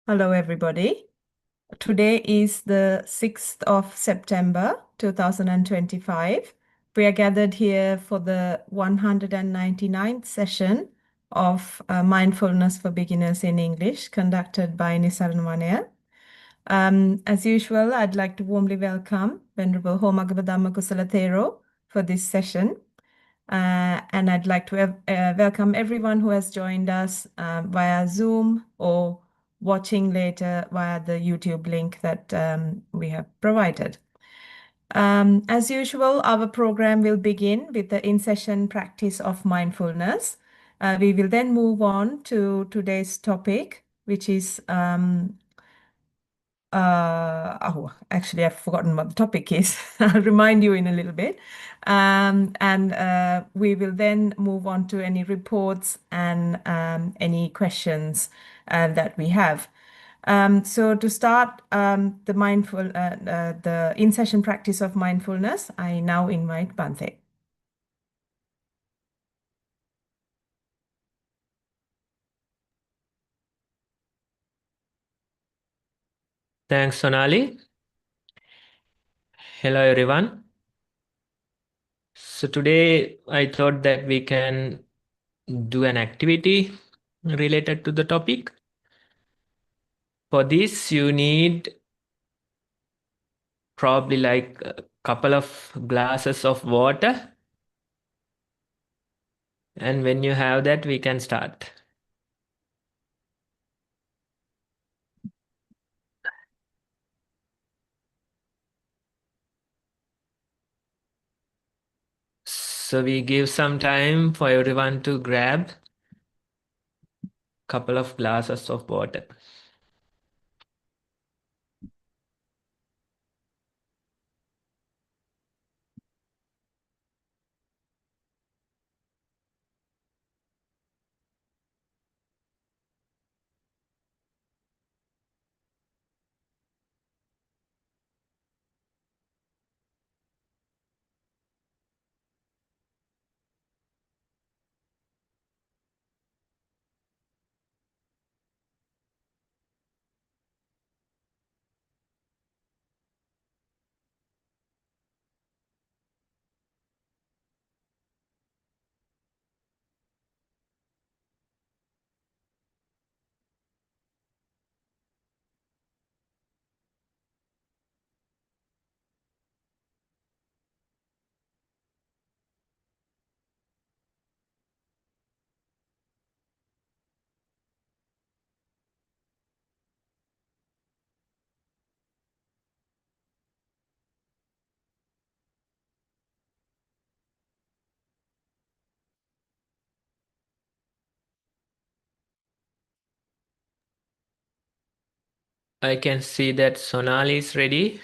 Hello, everybody. Today is the 6th of September 2025. We are gathered here for the 199th session of Mindfulness for Beginners in English, conducted by Nisarnwanaya. As usual, I'd like to warmly welcome Venerable Homagava Dhammakusala Thero for this session. And I'd like to welcome everyone who has joined us via Zoom or watching later via the YouTube link that we have provided. As usual, our program will begin with the in-session practice of mindfulness. We will then move on to today's topic, which is actually, I've forgotten what the topic is. I'll remind you in a little bit. We will then move on to any reports and any questions that we have. So to start the in-session practice of mindfulness, I now invite Bante. Thanks, Sonali. Hello, everyone. So today I thought that we can do an activity related to the topic. For this, you need probably like a couple of glasses of water. And when you have that, we can start. So we give some time for everyone to grab a couple of glasses of water. I can see that Sonali is ready.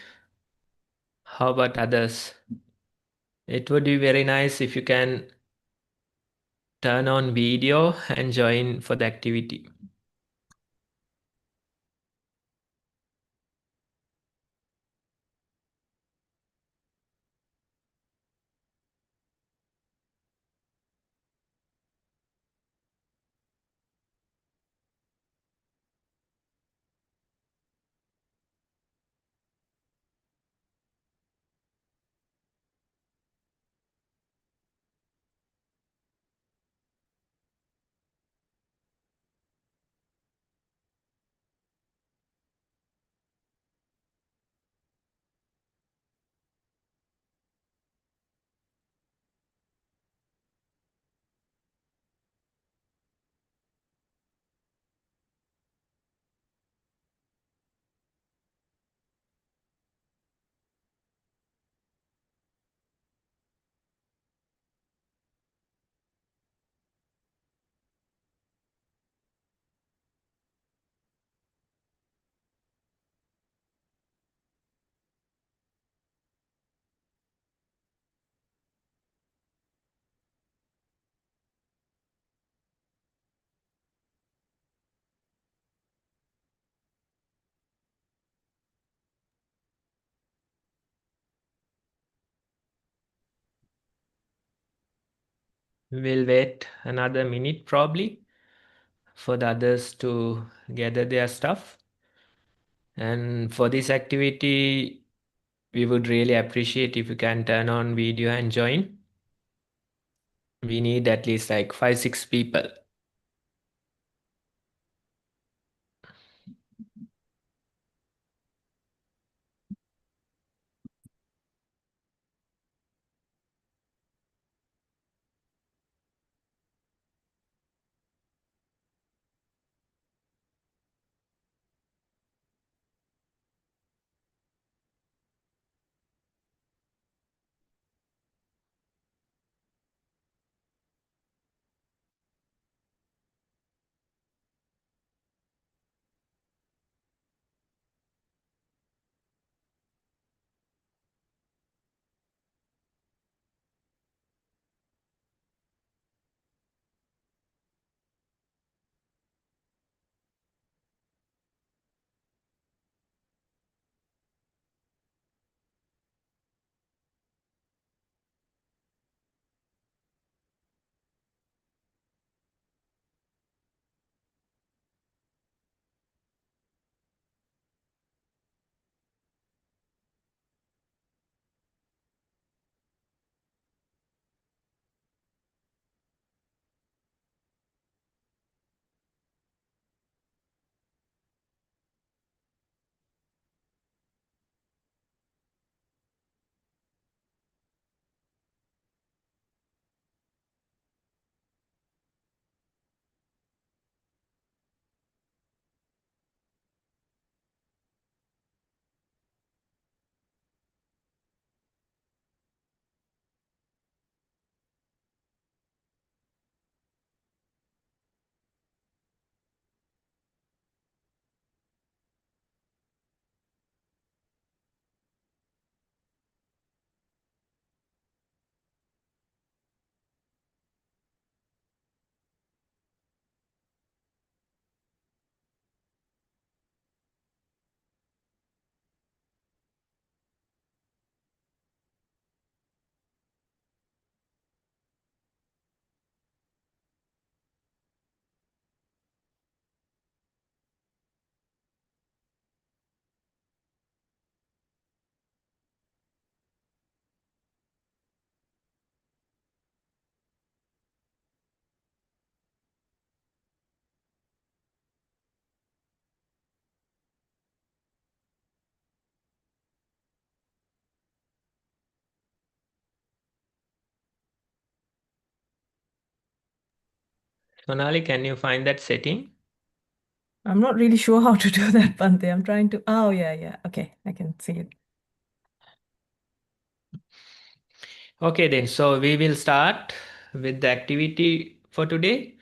How about others? It would be very nice if you can turn on video and join for the activity. We'll wait another minute probably for the others to gather their stuff. And for this activity, we would really appreciate if you can turn on video and join. We need at least like 5-6 people. Sonali, can you find that setting? I'm not really sure how to do that, Bante. I'm trying to. Oh, yeah. Okay, I can see it. Okay, then. So we will start with the activity for today.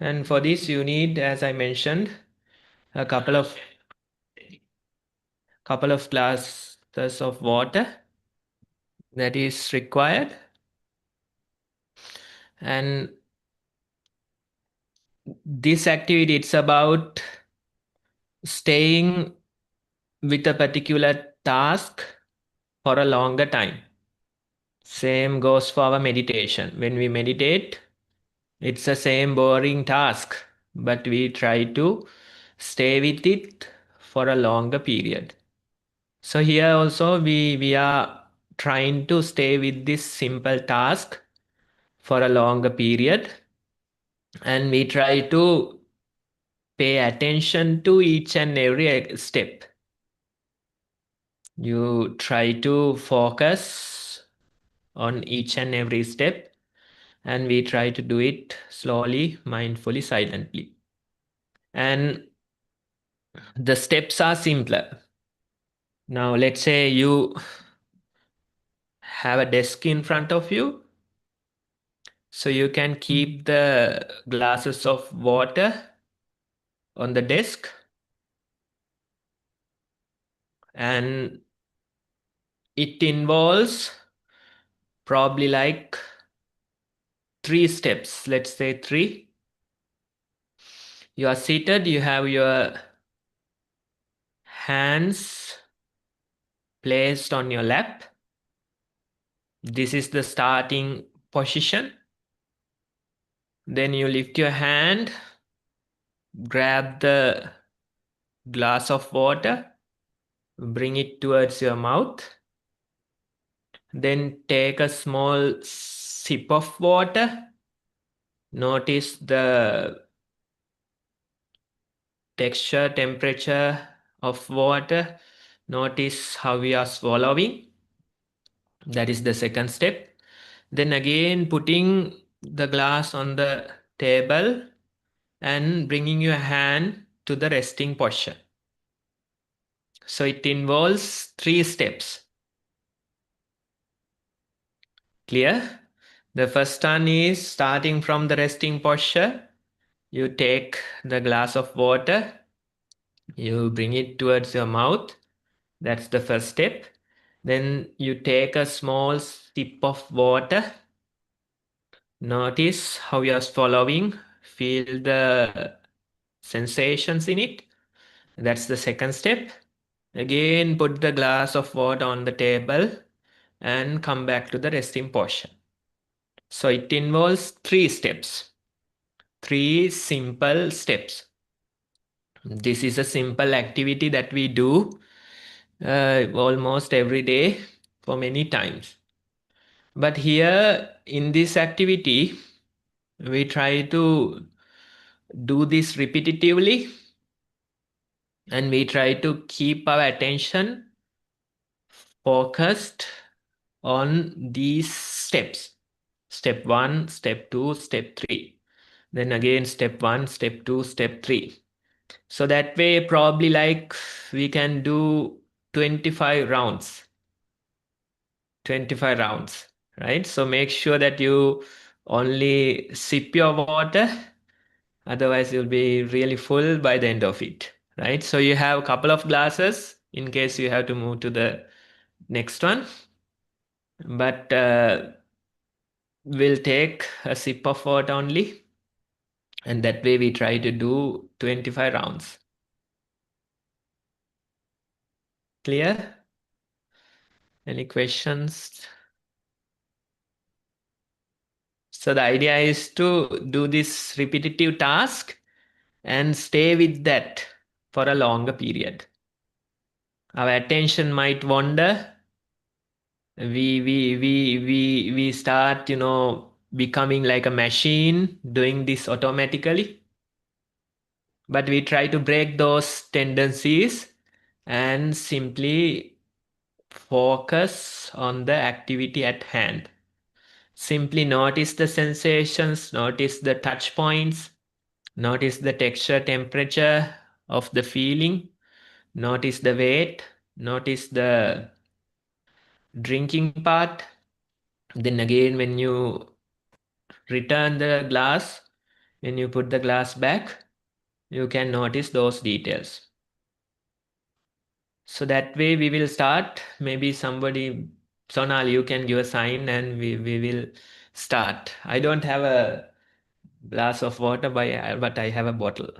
And for this, you need, as I mentioned, a couple of glasses of water that is required. And this activity, it's about staying with a particular task for a longer time. Same goes for our meditation. When we meditate, it's the same boring task, but we try to stay with it for a longer period. So here also we are trying to stay with this simple task for a longer period, and we try to pay attention to each and every step. You try to focus on each and every step, and we try to do it slowly, mindfully, silently. And the steps are simpler. Now, let's say you have a desk in front of you, so you can keep the glasses of water on the desk, and it involves probably like 3 steps. Let's say 3. You are seated, you have your hands placed on your lap. This is the starting position. Then you lift your hand, grab the glass of water, bring it towards your mouth. Then take a small sip of water. Notice the texture, temperature of water. Notice how we are swallowing. That is the second step. Then again, putting the glass on the table and bringing your hand to the resting posture. So it involves 3 steps. Clear? The first one is starting from the resting posture. You take the glass of water, you bring it towards your mouth. That's the first step. Then you take a small sip of water. Notice how you are swallowing. Feel the sensations in it. That's the second step. Again, put the glass of water on the table and come back to the resting posture. So it involves 3 steps, 3 simple steps. This is a simple activity that we do almost every day for many times. But here in this activity, we try to do this repetitively and we try to keep our attention focused on these steps. Step 1, step 2, step 3. Then again, step 1, step 2, step 3. So that way, probably like we can do 25 rounds. 25 rounds, right? So make sure that you only sip your water. Otherwise, you'll be really full by the end of it, right? So you have a couple of glasses in case you have to move to the next one. But we'll take a sip of water only. And that way we try to do 25 rounds. Clear? Any questions? So the idea is to do this repetitive task and stay with that for a longer period. Our attention might wander. We start, becoming like a machine doing this automatically. But we try to break those tendencies and simply focus on the activity at hand. Simply notice the sensations, notice the touch points, notice the texture, temperature of the feeling, notice the weight, notice the drinking part. Then again, when you return the glass, when you put the glass back, you can notice those details. So that way we will start. Maybe somebody, Sonal, you can give a sign and we will start. I don't have a glass of water, but I have a bottle.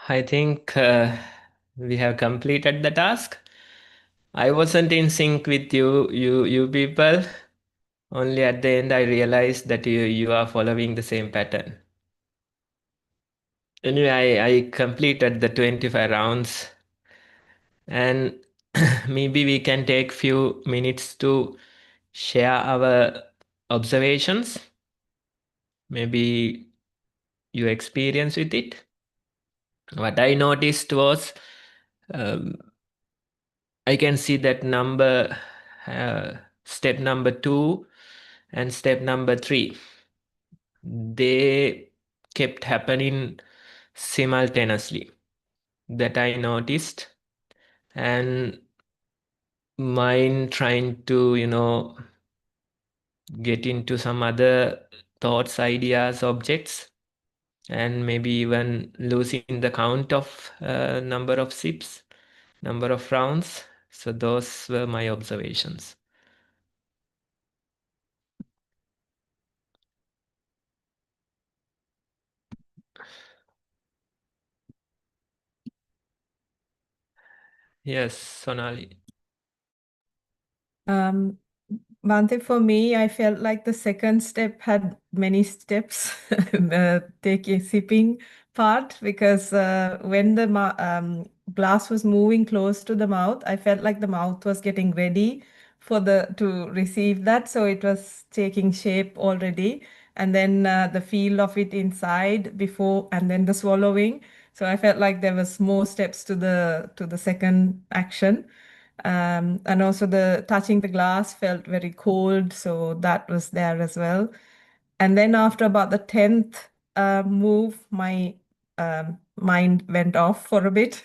I think we have completed the task. I wasn't in sync with you people. Only at the end I realized that you are following the same pattern. Anyway, I completed the 25 rounds, and maybe we can take few minutes to share our observations, maybe your experience with it. What I noticed was um, I can see that step number 2 and step number 3, they kept happening simultaneously. That I noticed, and mine trying to, get into some other thoughts, ideas, objects, and maybe even losing the count of number of sips, number of rounds. So those were my observations. Yes, Sonali. Bhante, for me, I felt like the second step had many steps, the sipping part, because when the glass was moving close to the mouth, I felt like the mouth was getting ready for to receive that. So it was taking shape already. And then the feel of it inside before, and then the swallowing. So I felt like there was more steps to the second action. And also the touching the glass felt very cold, so that was there as well. And then after about the 10th move, my mind went off for a bit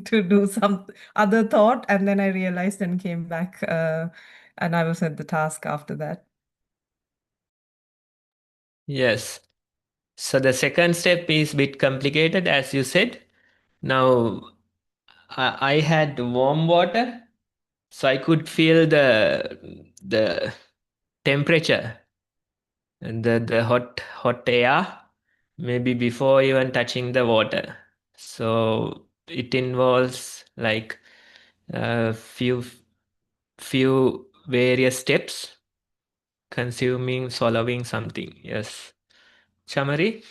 to do some other thought, and then I realized and came back, and I was at the task after that. Yes. So the second step is a bit complicated, as you said. Now, I had warm water, so I could feel the temperature and the hot air maybe before even touching the water. So it involves like a few various steps, consuming, swallowing something. Yes. Chamari?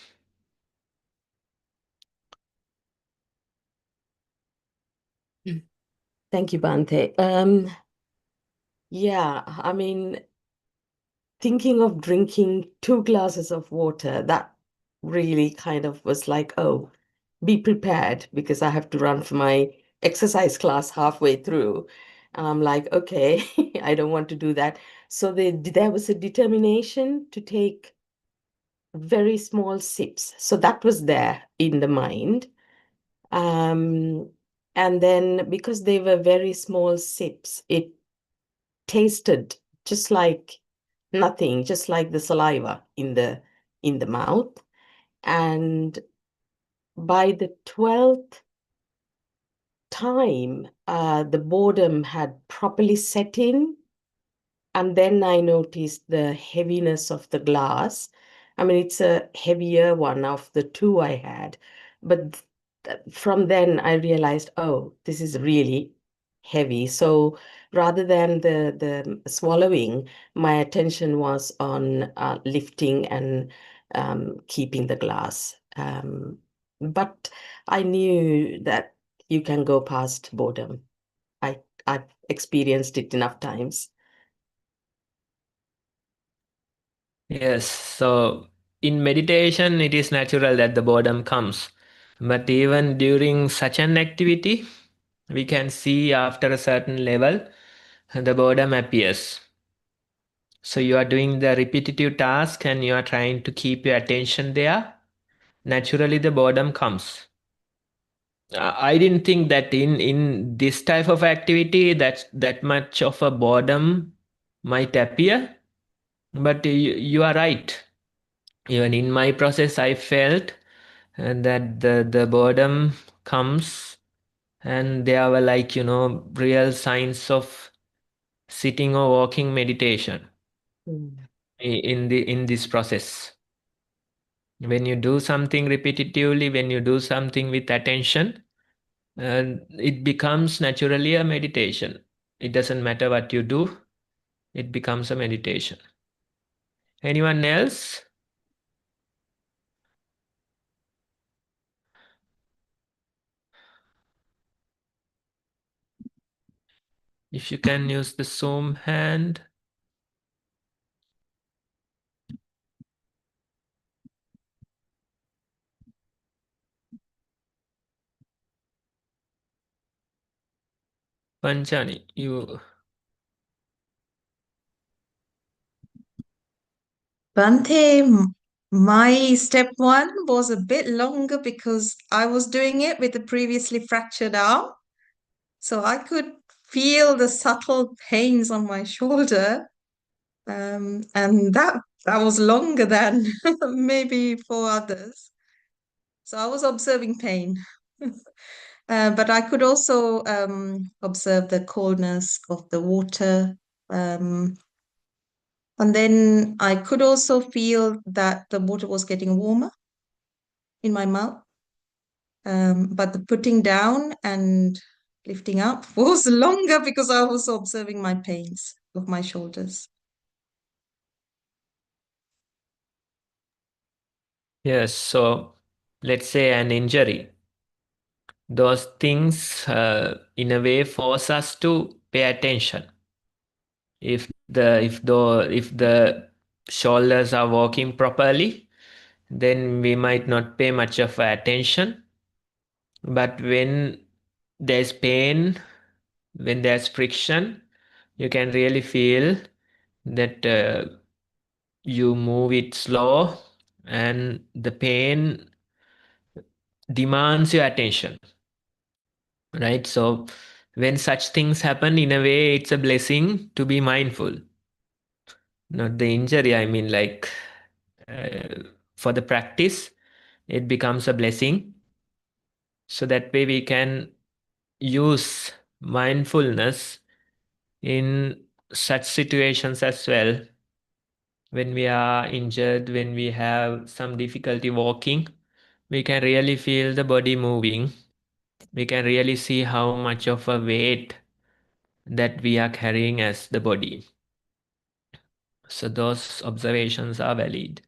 Thank you, Bante. Yeah, I mean, thinking of drinking 2 glasses of water, that really kind of was like, oh, be prepared because I have to run for my exercise class halfway through. And I'm like, okay, I don't want to do that. So there was a determination to take very small sips. So that was there in the mind. And then because they were very small sips, it tasted just like nothing, just like the saliva in the mouth. And by the 12th time, the boredom had properly set in. And then I noticed the heaviness of the glass. I mean, it's a heavier one of the two I had. But from then I realized, oh, this is really heavy. So rather than the swallowing, my attention was on lifting and keeping the glass. But I knew that you can go past boredom. I've experienced it enough times. Yes. So in meditation, it is natural that the boredom comes. But even during such an activity, we can see after a certain level, the boredom appears. So you are doing the repetitive task and you are trying to keep your attention there. Naturally, the boredom comes. I didn't think that in this type of activity that much of a boredom might appear, but you are right. Even in my process, I felt that the boredom comes, and there were like real signs of sitting or walking meditation Mm. in this process. When you do something repetitively, when you do something with attention, it becomes naturally a meditation. It doesn't matter what you do, it becomes a meditation. Anyone else? If you can use the Zoom hand. Panchani, you. Bante, my step one was a bit longer because I was doing it with a previously fractured arm. So I could feel the subtle pains on my shoulder. And that was longer than maybe for others. So I was observing pain. But I could also observe the coldness of the water. And then I could also feel that the water was getting warmer in my mouth. But the putting down and lifting up was longer because I was observing my pains of my shoulders. Yes, so let's say an injury. Those things in a way force us to pay attention. If the shoulders are working properly, then we might not pay much of attention. But when there's pain, when there's friction, you can really feel that you move it slow and the pain demands your attention, right? So when such things happen, in a way, it's a blessing to be mindful. Not the injury, I mean, like for the practice, it becomes a blessing. So that way we can use mindfulness in such situations as well. When we are injured, when we have some difficulty walking, we can really feel the body moving. We can really see how much of a weight that we are carrying as the body. So those observations are valid.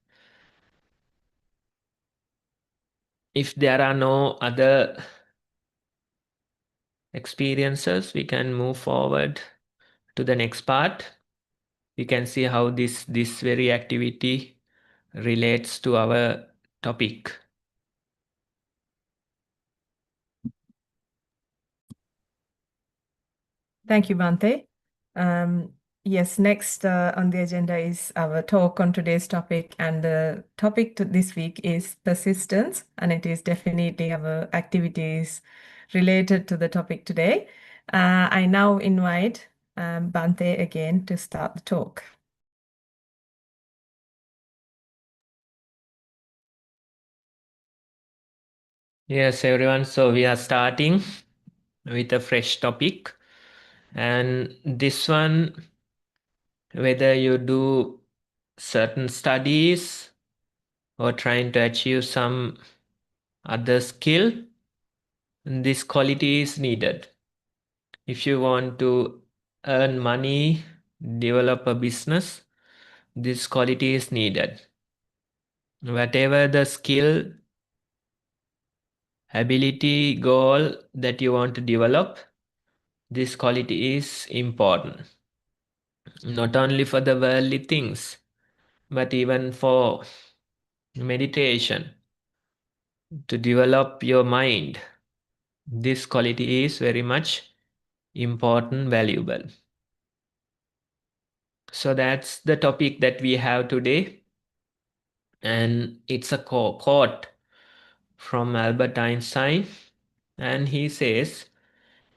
If there are no other experiences, we can move forward to the next part. We can see how this very activity relates to our topic. Thank you, Bante. Yes, next on the agenda is our talk on today's topic, and the topic this week is persistence, and it is definitely our activities related to the topic today. I now invite Bante again to start the talk. Yes, everyone. So we are starting with a fresh topic. And this one, whether you do certain studies or trying to achieve some other skill, this quality is needed. If you want to earn money, develop a business, this quality is needed. Whatever the skill, ability, goal that you want to develop, this quality is important. Not only for the worldly things, but even for meditation, to develop your mind. This quality is very much important, valuable. So that's the topic that we have today. And it's a quote from Albert Einstein. And he says,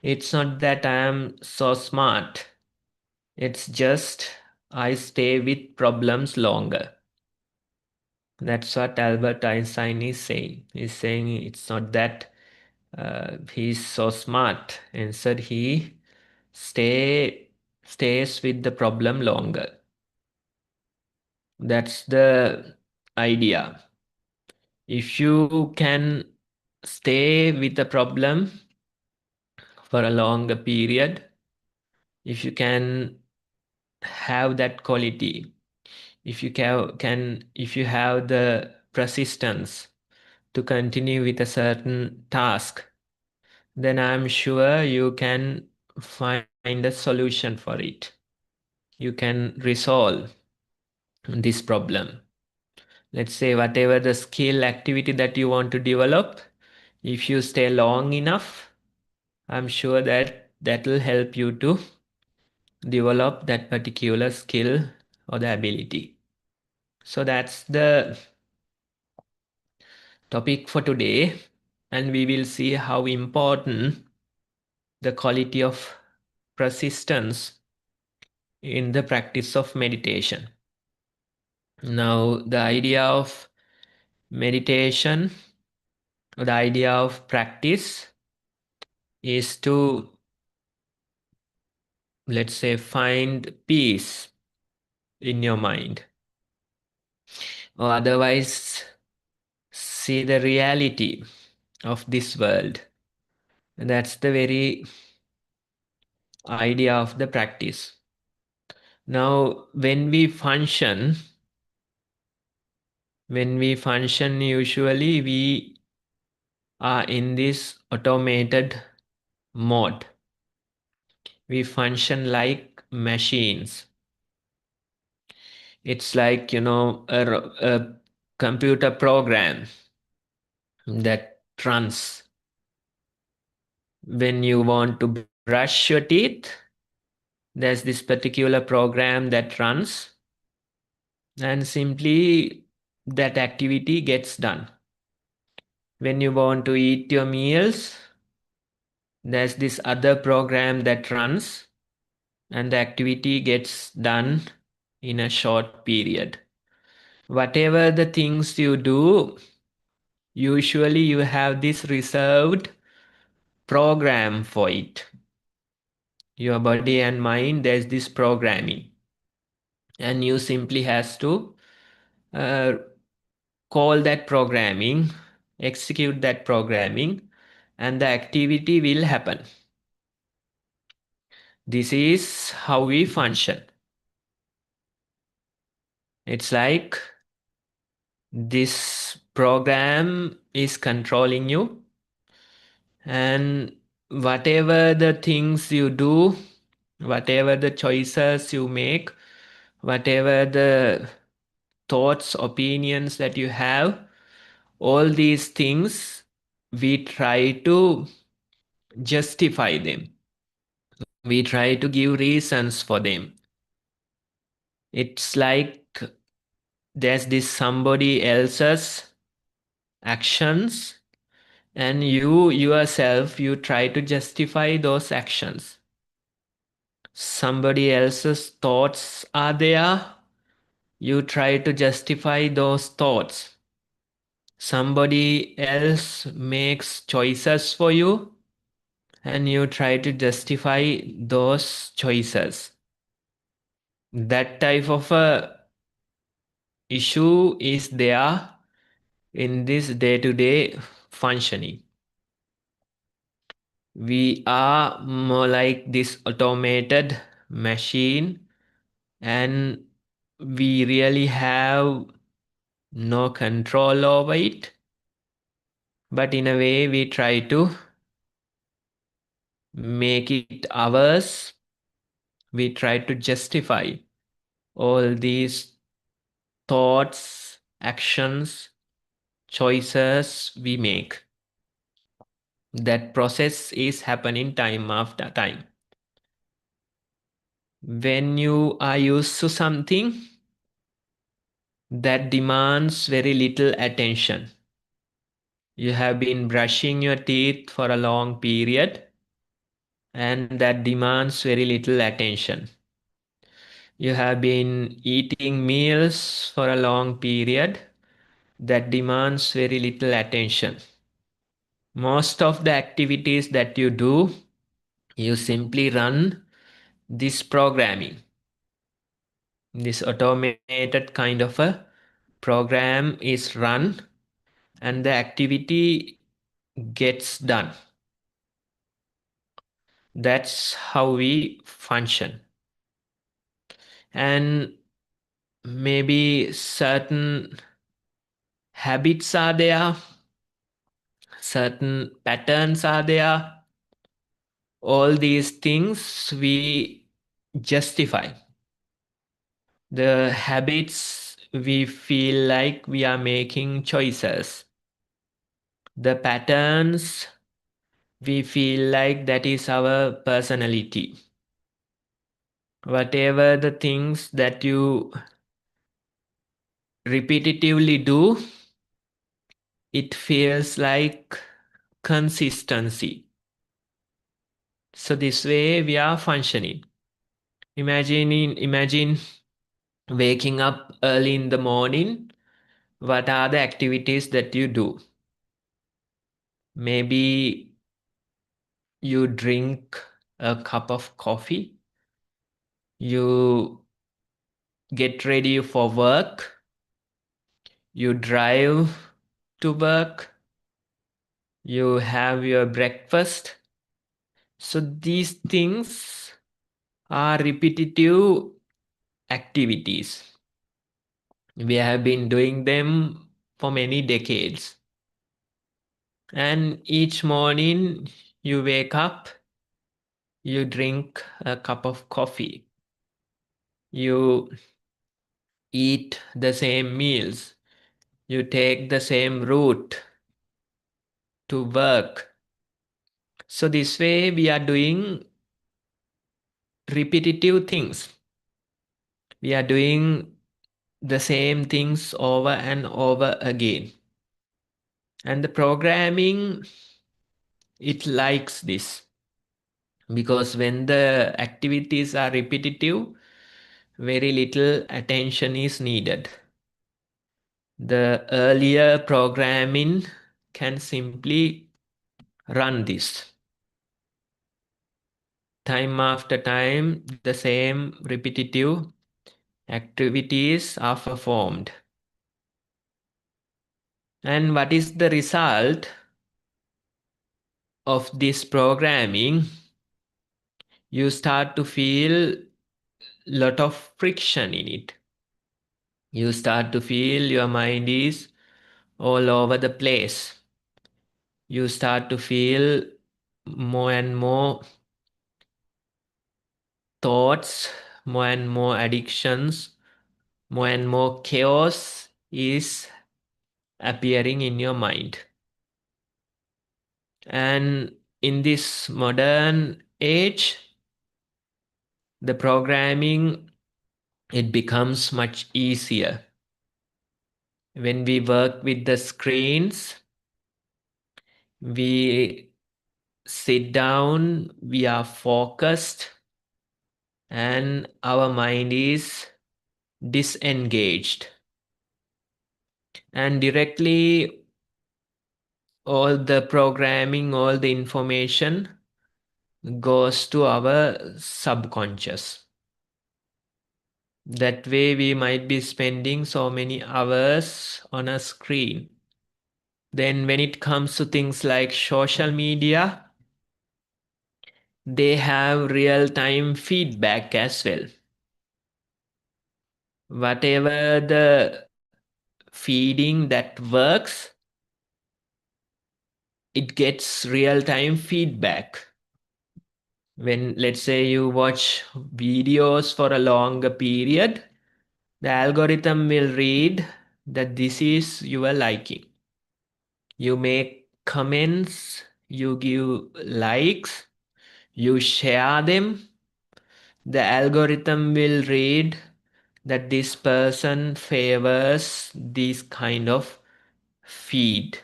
"It's not that I am so smart. It's just I stay with problems longer." That's what Albert Einstein is saying. He's saying it's not that he's so smart. Instead, he stays with the problem longer. That's the idea. If you can stay with the problem for a longer period, if you can have that quality, if you if you have the persistence to continue with a certain task, then I'm sure you can find a solution for it. You can resolve this problem. Let's say whatever the skill activity that you want to develop, if you stay long enough, I'm sure that that will help you to develop that particular skill or the ability. So that's the topic for today, and we will see how important the quality of persistence in the practice of meditation. Now, the idea of meditation, the idea of practice is to, let's say, find peace in your mind, or otherwise see the reality of this world. And that's the very idea of the practice. Now, when we function, usually we are in this automated mode. We function like machines. It's like, a computer program that runs. When you want to brush your teeth, there's this particular program that runs, and simply that activity gets done. When you want to eat your meals, there's this other program that runs, and the activity gets done in a short period. Whatever the things you do, usually you have this reserved program for it. Your body and mind, there's this programming, and you simply has to call that programming, execute that programming, and the activity will happen. This is how we function. It's like this program is controlling you, and whatever the things you do, whatever the choices you make, whatever the thoughts, opinions that you have, all these things, we try to justify them. We try to give reasons for them. It's like there's this somebody else's actions, and you yourself, you try to justify those actions. Somebody else's thoughts are there, you try to justify those thoughts. Somebody else makes choices for you, and you try to justify those choices. That type of a issue is there in this day-to-day functioning. We are more like this automated machine, and we really have no control over it. But in a way, we try to make it ours. We try to justify all these thoughts, actions, choices we make. That process is happening time after time. When you are used to something that demands very little attention, you have been brushing your teeth for a long period, and that demands very little attention. You have been eating meals for a long period, that demands very little attention. Most of the activities that you do, you simply run this programming. This automated kind of a program is run, and the activity gets done. That's how we function. And maybe certain habits are there, certain patterns are there. All these things we justify. The habits, we feel like we are making choices. The patterns, we feel like that is our personality. Whatever the things that you repetitively do, it feels like consistency. So this way we are functioning. Imagine waking up early in the morning. What are the activities that you do? Maybe you drink a cup of coffee. You get ready for work. You drive to work. You have your breakfast. So these things are repetitive activities. We have been doing them for many decades. And each morning you wake up, you drink a cup of coffee. You eat the same meals. You take the same route to work. So this way we are doing repetitive things. We are doing the same things over and over again. And the programming, it likes this. Because when the activities are repetitive, very little attention is needed. The earlier programming can simply run this. Time after time, the same repetitive activities are performed. And what is the result of this programming? You start to feel lot of friction in it. You start to feel your mind is all over the place. You start to feel more and more thoughts, more and more addictions, more and more chaos is appearing in your mind. And in this modern age, the programming, it becomes much easier. When we work with the screens, we sit down, we are focused, and our mind is disengaged. And directly, all the programming, all the information goes to our subconscious. That way, we might be spending so many hours on a screen. Then, when it comes to things like social media, they have real-time feedback as well. Whatever the feeding that works, it gets real-time feedback. When, let's say, you watch videos for a longer period, the algorithm will read that this is your liking. You make comments, you give likes, you share them. The algorithm will read that this person favors this kind of feed.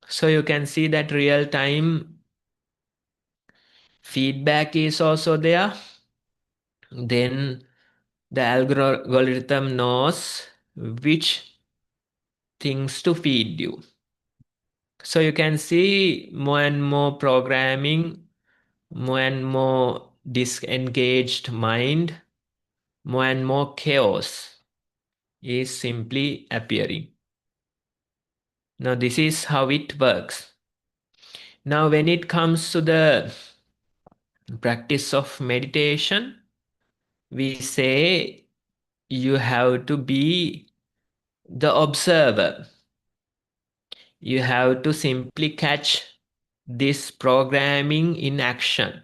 So you can see that real-time feedback is also there. Then the algorithm knows which things to feed you. So you can see more and more programming, more and more disengaged mind, more and more chaos is simply appearing. Now, this is how it works. Now, when it comes to the practice of meditation, we say you have to be the observer. You have to simply catch this programming in action.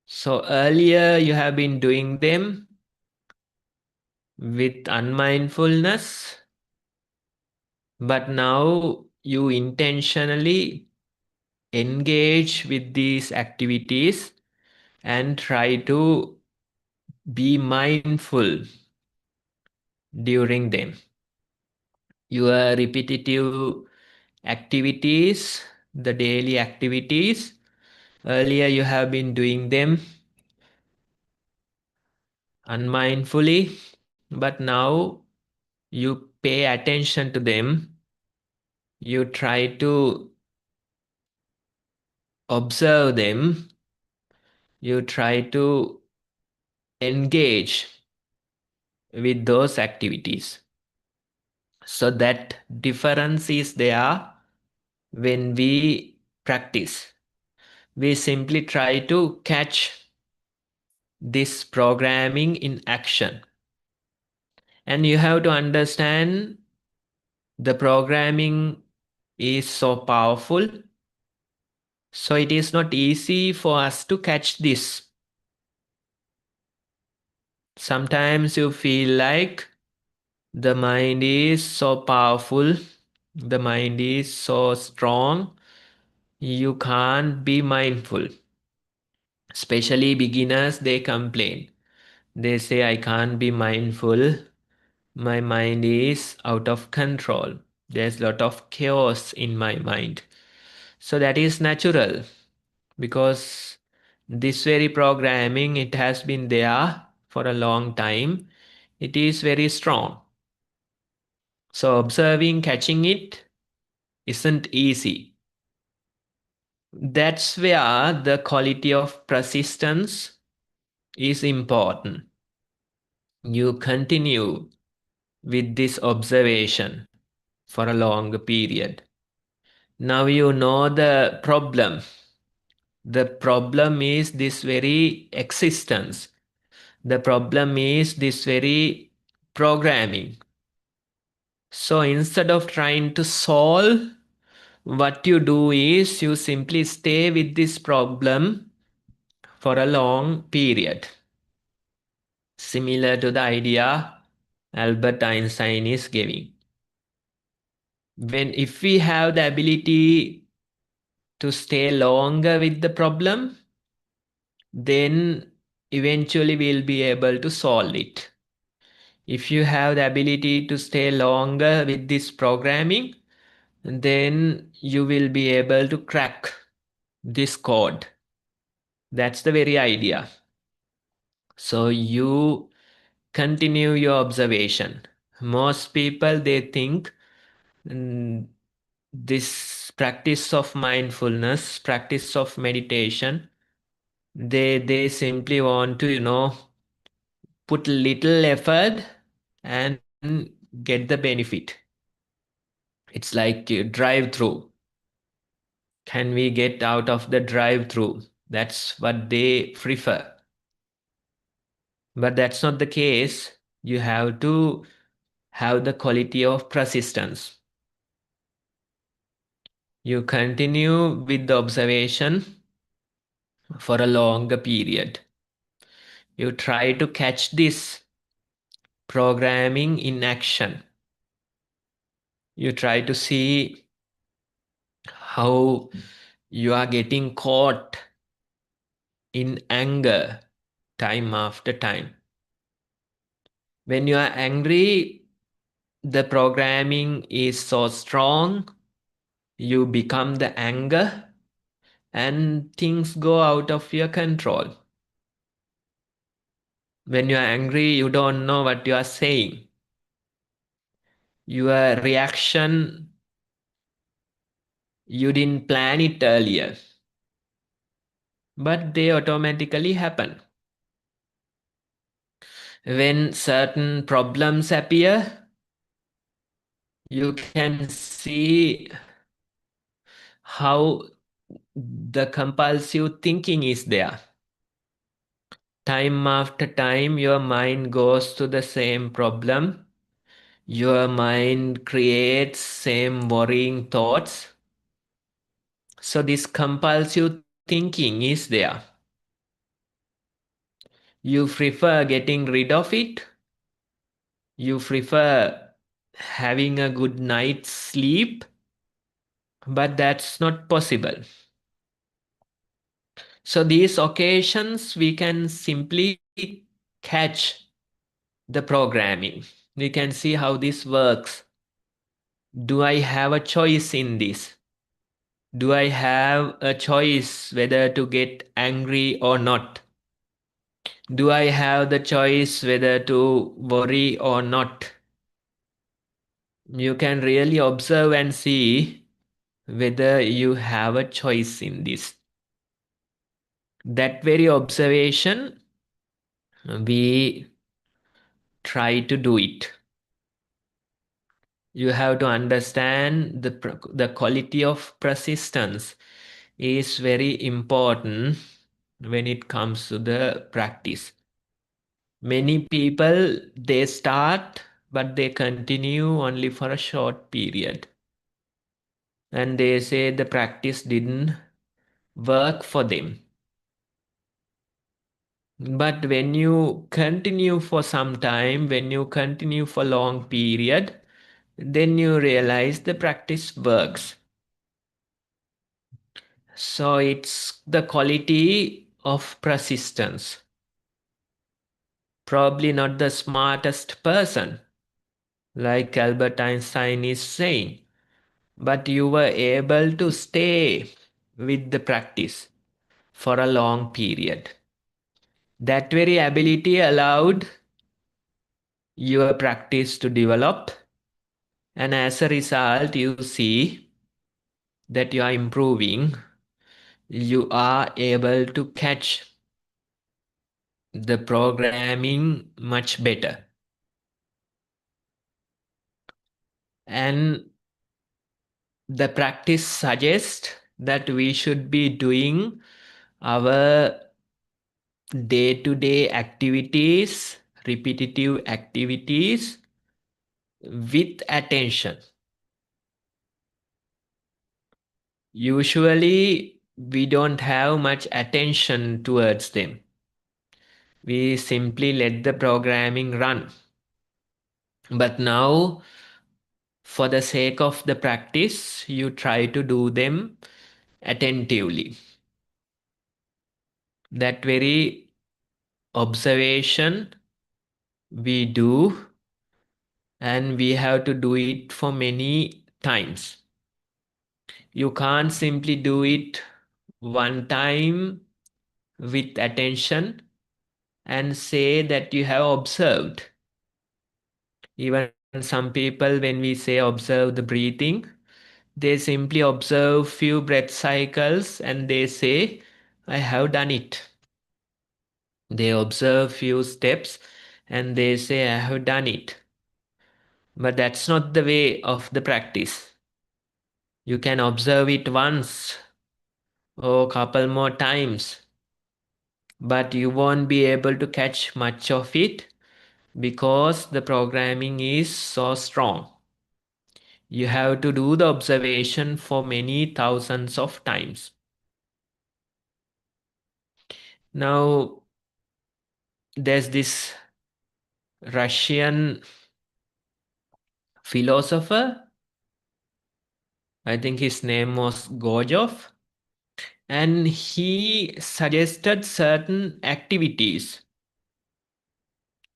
So earlier you have been doing them with unmindfulness, but now you intentionally engage with these activities and try to be mindful during them. Your repetitive activities, the daily activities, earlier you have been doing them unmindfully, but now you pay attention to them. You try to observe them. You try to engage with those activities. So that difference is there when we practice. We simply try to catch this programming in action. And you have to understand the programming is so powerful. So it is not easy for us to catch this. Sometimes you feel like the mind is so powerful, the mind is so strong, you can't be mindful. Especially beginners, they complain. They say, I can't be mindful. My mind is out of control. There's a lot of chaos in my mind. So that is natural because this very programming, it has been there for a long time. It is very strong. So observing, catching it isn't easy. That's where the quality of persistence is important. You continue with this observation for a longer period. Now you know the problem. The problem is this very existence. The problem is this very programming. So instead of trying to solve, what you do is you simply stay with this problem for a long period. Similar to the idea Albert Einstein is giving. If we have the ability to stay longer with the problem, then eventually we'll be able to solve it. If you have the ability to stay longer with this programming, then you will be able to crack this code. That's the very idea. So you continue your observation. Most people, they think this practice of mindfulness, practice of meditation, they simply want to, put little effort and get the benefit. It's like a drive-through. Can we get out of the drive-through? That's what they prefer. But that's not the case. You have to have the quality of persistence. You continue with the observation for a longer period. You try to catch this programming in action. You try to see how you are getting caught in anger time after time. When you are angry, the programming is so strong, you become the anger and things go out of your control. When you are angry, you don't know what you are saying. Your reaction, you didn't plan it earlier, but they automatically happen. When certain problems appear, you can see how the compulsive thinking is there. Time after time, your mind goes to the same problem. Your mind creates same worrying thoughts. So this compulsive thinking is there. You prefer getting rid of it. You prefer having a good night's sleep, but that's not possible. So these occasions, we can simply catch the programming. We can see how this works. Do I have a choice in this? Do I have a choice whether to get angry or not? Do I have the choice whether to worry or not? You can really observe and see whether you have a choice in this. That very observation, we try to do it. You have to understand the quality of persistence is very important when it comes to the practice. Many people, they start, but they continue only for a short period. And they say the practice didn't work for them. But when you continue for some time, when you continue for long period, then you realize the practice works. So it's the quality of persistence. Probably not the smartest person, like Albert Einstein is saying, but you were able to stay with the practice for a long period. That very ability allowed your practice to develop, and as a result, you see that you are improving. You are able to catch the programming much better. And the practice suggests that we should be doing our day-to-day activities, repetitive activities with attention. Usually, we don't have much attention towards them. We simply let the programming run. But now, for the sake of the practice, you try to do them attentively. That very observation we do, and we have to do it for many times. You can't simply do it one time with attention and say that you have observed. Even some people, when we say observe the breathing, they simply observe few breath cycles and they say, I have done it. They observe few steps and they say, I have done it. But that's not the way of the practice. You can observe it once or a couple more times, but you won't be able to catch much of it because the programming is so strong. You have to do the observation for many thousands of times. Now, there's this Russian philosopher, I think his name was Gojov, and he suggested certain activities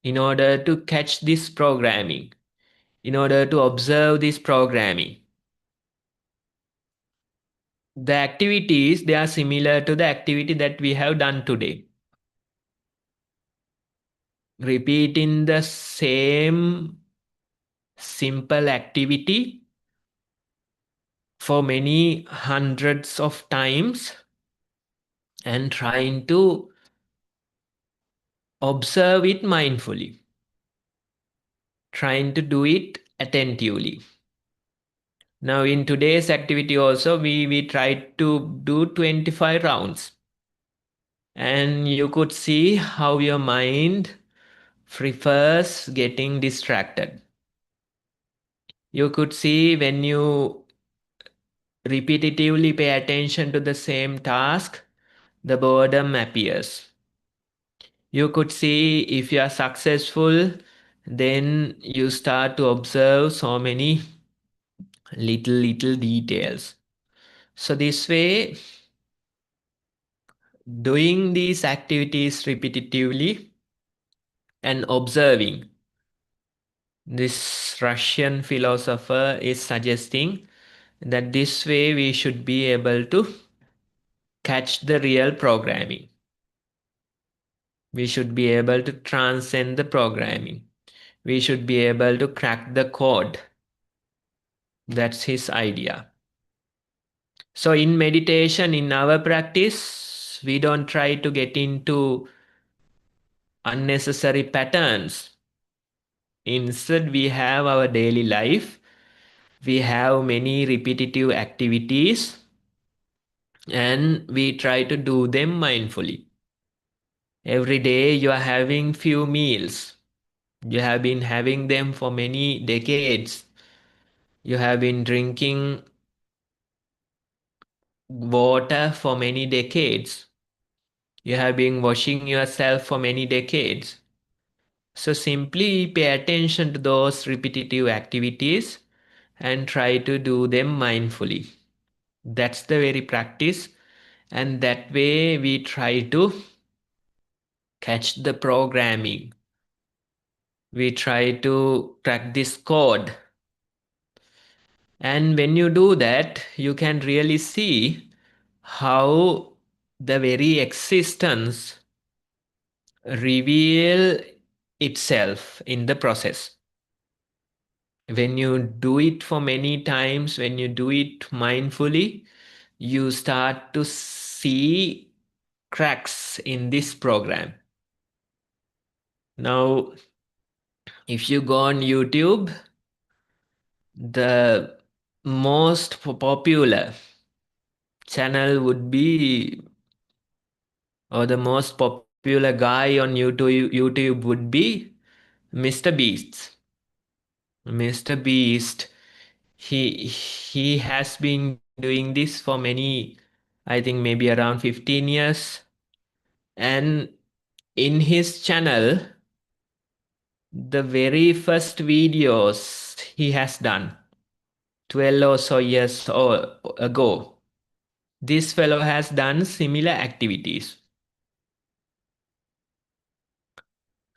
in order to catch this programming, in order to observe this programming. The activities, they are similar to the activity that we have done today. Repeating the same simple activity for many hundreds of times and trying to observe it mindfully, trying to do it attentively. Now in today's activity also, we tried to do 25 rounds. And you could see how your mind prefers getting distracted. You could see when you repetitively pay attention to the same task, the boredom appears. You could see if you are successful, then you start to observe so many little details. So this way, doing these activities repetitively and observing, this Russian philosopher is suggesting that this way we should be able to catch the real programming. We should be able to transcend the programming. We should be able to crack the code. That's his idea. So in meditation, in our practice, we don't try to get into unnecessary patterns. Instead, we have our daily life. We have many repetitive activities and we try to do them mindfully. Every day you are having few meals. You have been having them for many decades. You have been drinking water for many decades. You have been washing yourself for many decades. So simply pay attention to those repetitive activities and try to do them mindfully. That's the very practice. And that way we try to catch the programming. We try to crack this code. And when you do that, you can really see how the very existence reveal itself in the process. When you do it for many times, when you do it mindfully, you start to see cracks in this program. Now, if you go on YouTube, the most popular channel would be, or the most popular guy on YouTube would be Mr. Beast. Mr. Beast, he has been doing this for many, I think maybe around 15 years. And in his channel, the very first videos he has done 12 or so years ago, this fellow has done similar activities.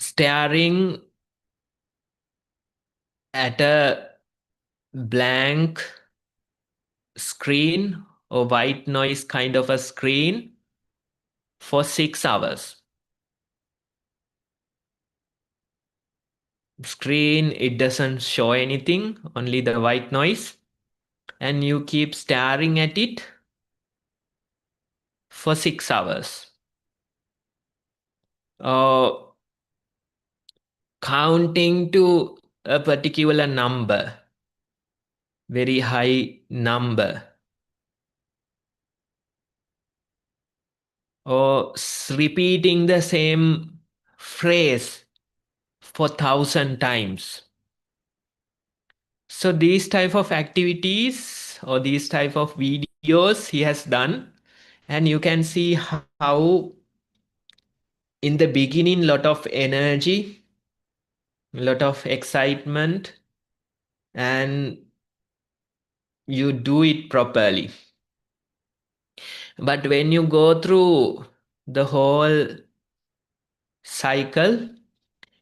Staring at a blank screen or white noise kind of a screen for 6 hours. Screen, it doesn't show anything, only the white noise. And you keep staring at it for 6 hours. Counting to a particular number, very high number, or repeating the same phrase for 1,000 times. So these type of activities or these type of videos he has done, and you can see how in the beginning lot of energy, lot of excitement, and you do it properly. But when you go through the whole cycle,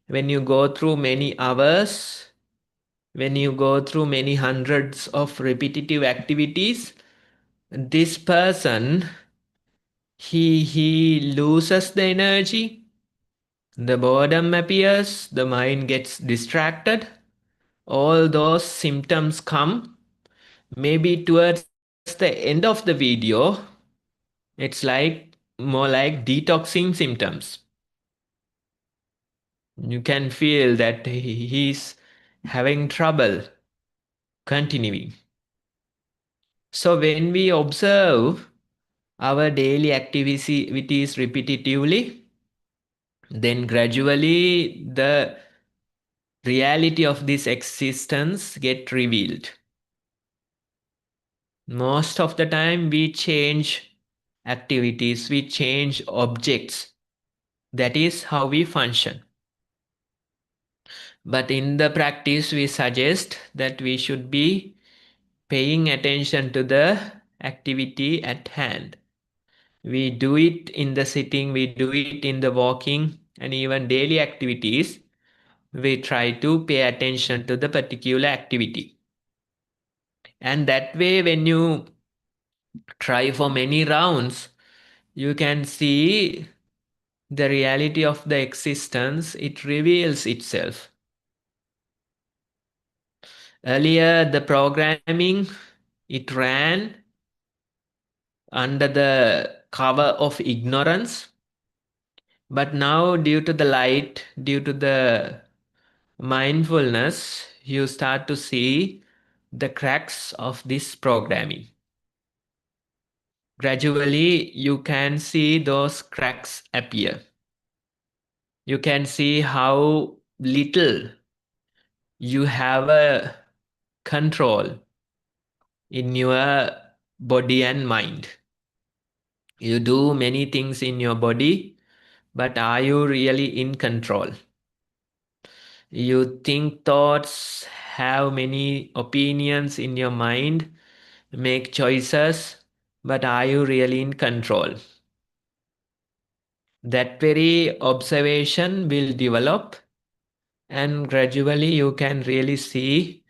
when you go through many hours, when you go through many hundreds of repetitive activities, this person, he loses the energy, the boredom appears, the mind gets distracted, all those symptoms come. Maybe towards the end of the video, it's like more like detoxing symptoms. You can feel that he's having trouble continuing. So when we observe our daily activities repetitively, then gradually the reality of this existence get revealed. Most of the time we change activities, we change objects. That is how we function. But in the practice, we suggest that we should be paying attention to the activity at hand. We do it in the sitting, we do it in the walking, and even daily activities. We try to pay attention to the particular activity. And that way, when you try for many rounds, you can see the reality of the existence, it reveals itself. Earlier, the programming, it ran under the cover of ignorance. But now, due to the light, due to the mindfulness, you start to see the cracks of this programming. Gradually, you can see those cracks appear. You can see how little you have a control in your body and mind. You do many things in your body, but are you really in control? You think thoughts, have many opinions in your mind, make choices, but are you really in control? That very observation will develop, and gradually you can really see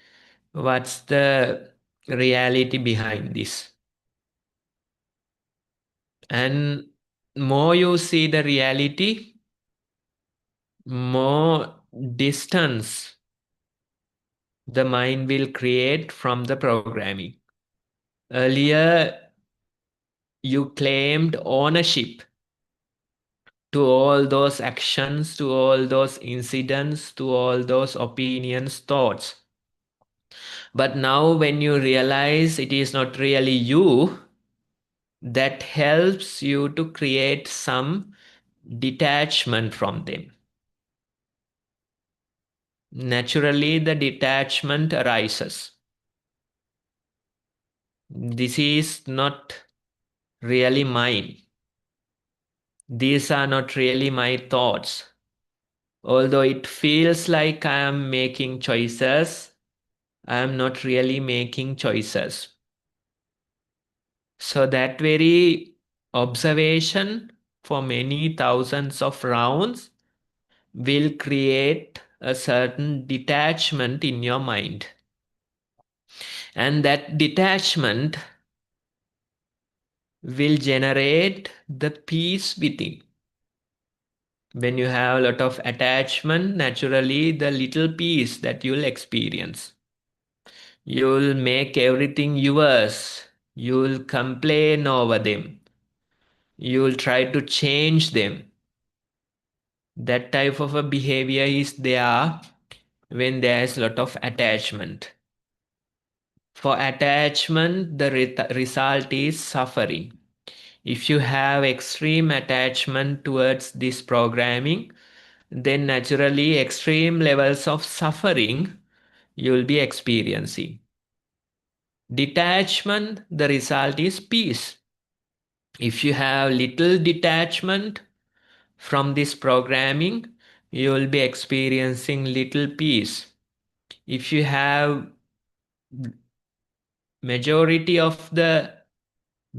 what's the reality behind this. And more you see the reality, more distance the mind will create from the programming. Earlier, you claimed ownership to all those actions, to all those incidents, to all those opinions, thoughts. But now, when you realize it is not really you, that helps you to create some detachment from them. Naturally, the detachment arises. This is not really mine. These are not really my thoughts. Although it feels like I am making choices, I am not really making choices. So that very observation for many thousands of rounds will create a certain detachment in your mind. And that detachment will generate the peace within. When you have a lot of attachment, naturally the little peace that you'll experience. You'll make everything yours. You'll complain over them. You'll try to change them. That type of a behavior is there when there is a lot of attachment. For attachment, the result is suffering. If you have extreme attachment towards this programming, then naturally extreme levels of suffering you will be experiencing. Detachment, the result is peace. If you have little detachment from this programming, you will be experiencing little peace. If you have majority of the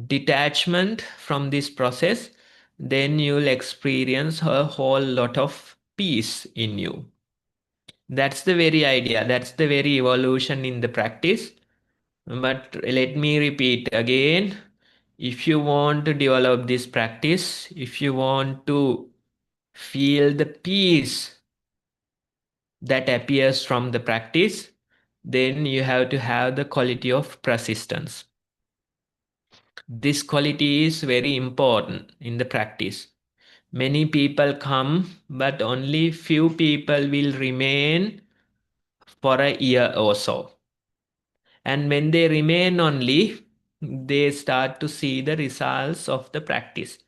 detachment from this process, then you'll experience a whole lot of peace in you. That's the very idea. That's the very evolution in the practice. But let me repeat again. If you want to develop this practice, if you want to feel the peace that appears from the practice, then you have to have the quality of persistence. This quality is very important in the practice. Many people come, but only few people will remain for a year or so. And when they remain only, they start to see the results of the practice.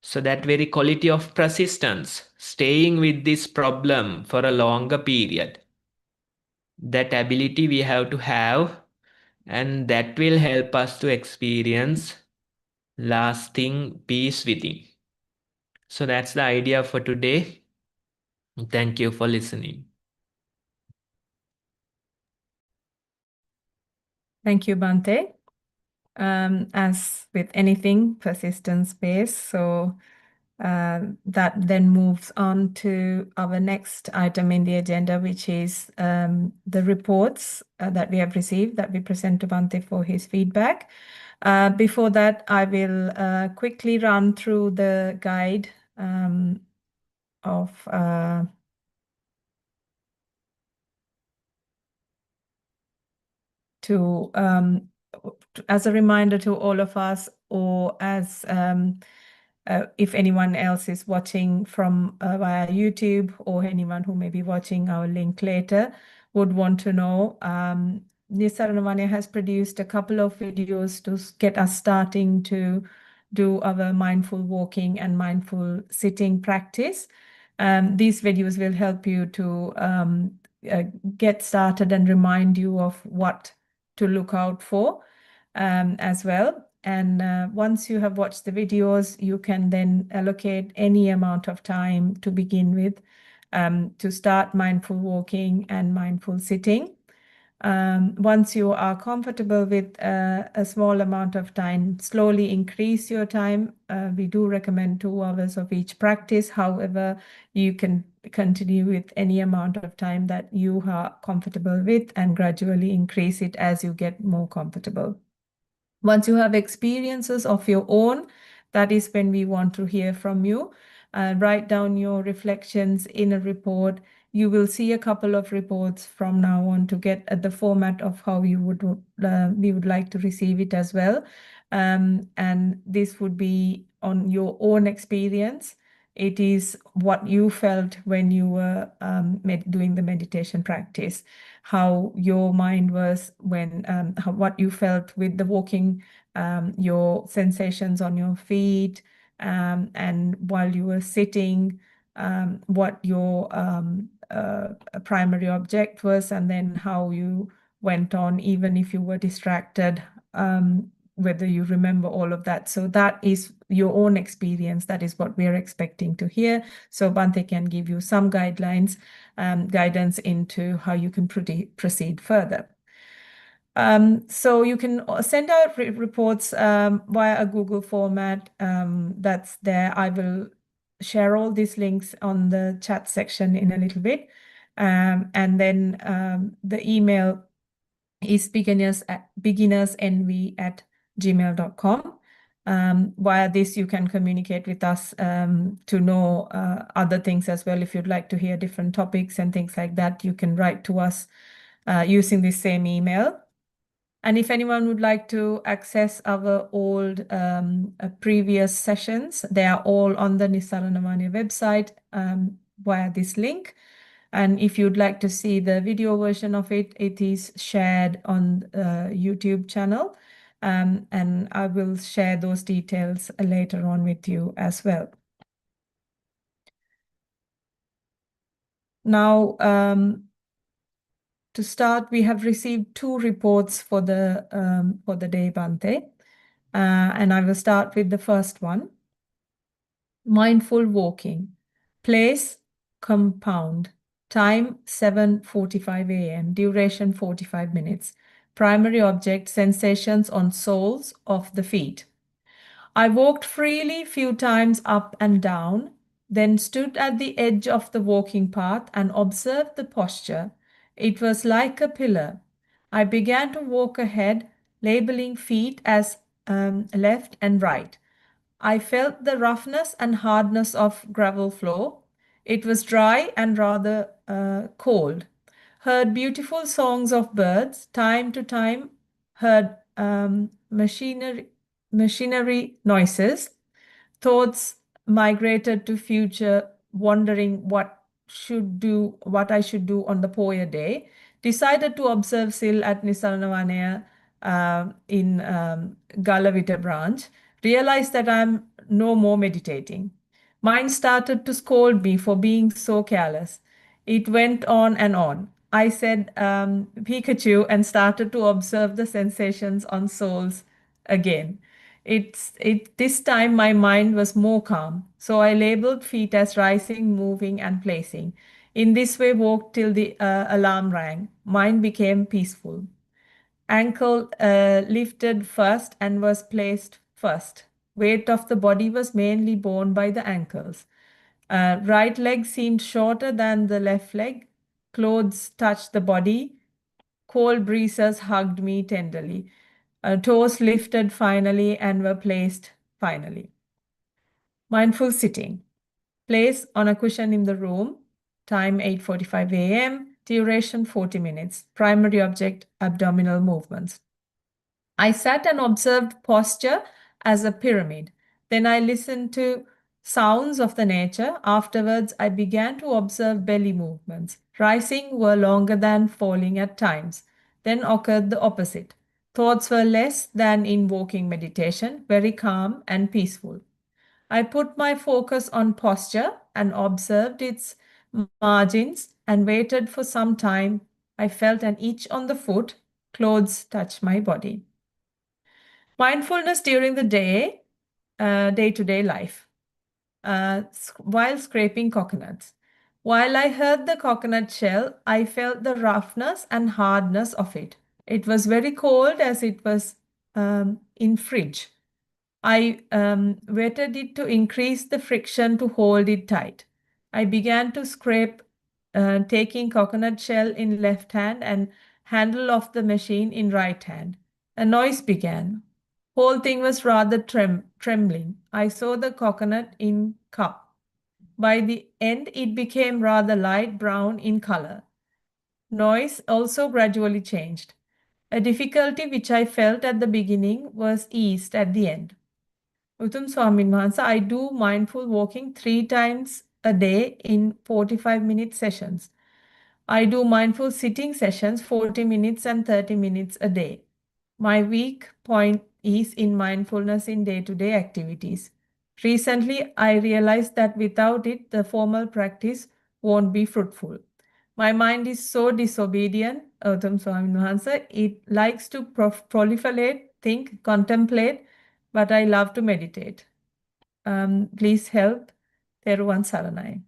So that very quality of persistence, staying with this problem for a longer period, that ability we have to have, and that will help us to experience lasting peace within. So that's the idea for today. Thank you for listening. Thank you, Bante. As with anything, persistence based. So that then moves on to our next item in the agenda, which is the reports that we have received that we present to Bante for his feedback. Before that, I will quickly run through the guide of as a reminder to all of us, or as if anyone else is watching from via YouTube, or anyone who may be watching our link later would want to know, Nisaranavanaya has produced a couple of videos to get us starting to do our mindful walking and mindful sitting practice. These videos will help you to get started and remind you of what to look out for as well. And once you have watched the videos, you can then allocate any amount of time to begin with to start mindful walking and mindful sitting. Once you are comfortable with a small amount of time, slowly increase your time. We do recommend 2 hours of each practice. However, you can continue with any amount of time that you are comfortable with and gradually increase it as you get more comfortable. Once you have experiences of your own, that is when we want to hear from you. Write down your reflections in a report. You will see a couple of reports from now on to get at the format of how we would like to receive it as well. And this would be on your own experience. It is what you felt when you were doing the meditation practice, how your mind was when, what you felt with the walking, your sensations on your feet, and while you were sitting, what your primary object was, and then how you went on, even if you were distracted, whether you remember all of that. So that is your own experience. That is what we're expecting to hear. So Bante can give you some guidelines, guidance into how you can proceed further. So you can send out reports via a Google format that's there. I will share all these links on the chat section in a little bit. And then the email is beginnersenvy@gmail.com. Via this, you can communicate with us to know other things as well. If you'd like to hear different topics and things like that, you can write to us using this same email. And if anyone would like to access our old previous sessions, they are all on the Nisaranavanaya website via this link. And if you'd like to see the video version of it, it is shared on the YouTube channel. And I will share those details later on with you as well. Now, to start, we have received 2 reports for the day, Bante. And I will start with the first one. Mindful walking. Place, compound. Time, 7:45 a.m. Duration, 45 minutes. Primary object, sensations on soles of the feet. I walked freely few times up and down, then stood at the edge of the walking path and observed the posture. It was like a pillar. I began to walk ahead, labeling feet as left and right. I felt the roughness and hardness of gravel floor. It was dry and rather cold. Heard beautiful songs of birds. Time to time, heard machinery noises. Thoughts migrated to future, wondering what I should do on the Poya day. Decided to observe Sil at Nisaranavanaya in Galavita branch, realized that I'm no more meditating. Mind started to scold me for being so careless. It went on and on. I said Pikachu and started to observe the sensations on soles again. This time my mind was more calm, so I labeled feet as rising, moving, and placing. In this way, walked till the alarm rang. Mind became peaceful. Ankle lifted first and was placed first. Weight of the body was mainly borne by the ankles. Right leg seemed shorter than the left leg. Clothes touched the body. Cold breezes hugged me tenderly. Toes lifted finally and were placed finally. Mindful sitting. Place on a cushion in the room. Time 8:45 a.m. Duration 40 minutes. Primary object abdominal movements. I sat and observed posture as a pyramid. Then I listened to sounds of the nature. Afterwards, I began to observe belly movements. Rising were longer than falling at times. Then occurred the opposite. Thoughts were less than in walking meditation, very calm and peaceful. I put my focus on posture and observed its margins and waited for some time. I felt an itch on the foot. Clothes touched my body. Mindfulness during the day, day-to-day life, while scraping coconuts. While I heard the coconut shell, I felt the roughness and hardness of it. It was very cold as it was in fridge. I wetted it to increase the friction to hold it tight. I began to scrape, taking coconut shell in left hand and handle of the machine in right hand. A noise began. Whole thing was rather trembling. I saw the coconut in cup. By the end, it became rather light brown in color. Noise also gradually changed. A difficulty which I felt at the beginning was eased at the end. Utum Swamin Mahansa, I do mindful walking 3 times a day in 45-minute sessions. I do mindful sitting sessions 40 minutes and 30 minutes a day. My weak point is in mindfulness in day-to-day activities. Recently, I realized that without it, the formal practice won't be fruitful. My mind is so disobedient, Gautam Swamin Mahansa. It likes to proliferate, think, contemplate, but I love to meditate. Please help. Theruvan Saranai.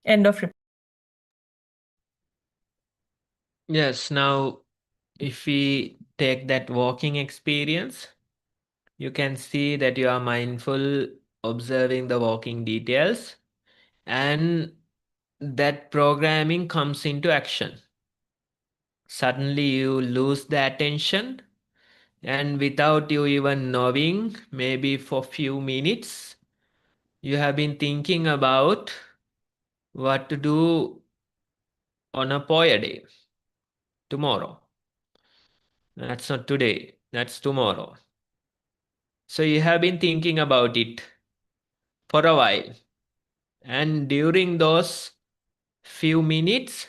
End of report. Yes, now if we take that walking experience, you can see that you are mindful observing the walking details, and that programming comes into action. Suddenly you lose the attention, and without you even knowing, maybe for few minutes, you have been thinking about what to do on a poya day, tomorrow. That's not today, that's tomorrow. So you have been thinking about it for a while. And during those few minutes,